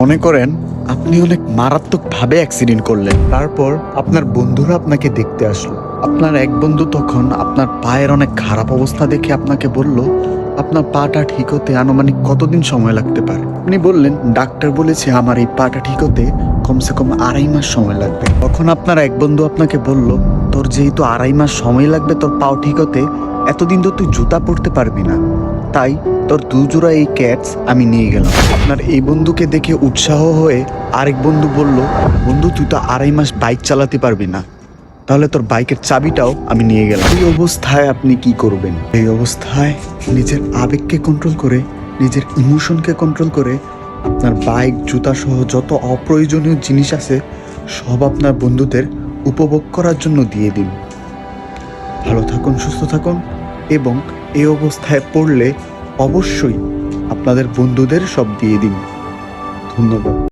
মনে করেন আপনি অনেক মারাত্মকভাবে অ্যাক্সিডেন্ট করলেন, তারপর আপনার বন্ধুরা আপনাকে দেখতে আসলো। আপনার এক বন্ধু তখন আপনার পায়ের অনেক খারাপ অবস্থা দেখে আপনাকে বলল আপনার পাটা ঠিক হতে আনুমানিক কতদিন সময় লাগতে পারে। আপনি বললেন ডাক্তার বলেছে আমার এই পাটা ঠিক হতে কমসে কম 2.5 মাস সময় লাগবে। তখন আপনার এক বন্ধু আপনাকে বলল তোর যেহেতু 2.5 মাস সময় লাগবে তোর পাও ঠিক হতে, এতদিন তো তুই জুতা পরতে পারবি না, তাই তোর 2 জোড়া এই ক্যাটস আমি নিয়ে গেলাম। আপনার এই বন্ধুকে দেখে উৎসাহ হয়ে আরেক বন্ধু বলল বন্ধু তুই তো 2.5 মাস বাইক চালাতে পারবি না, তাহলে তোর বাইকের চাবিটাও আমি নিয়ে গেলাম। এই অবস্থায় আপনি কি করবেন? এই অবস্থায় নিজের আবেগকে কন্ট্রোল করে, নিজের ইমোশনকে কন্ট্রোল করে আপনার বাইক জুতা সহ যত অপ্রয়োজনীয় জিনিস আছে সব আপনার বন্ধুদের উপভোগ করার জন্য দিয়ে দিন। ভালো থাকুন, সুস্থ থাকুন, এবং এই অবস্থায় পড়লে অবশ্যই আপনাদের বন্ধুদের সব দিয়ে দিন। ধন্যবাদ।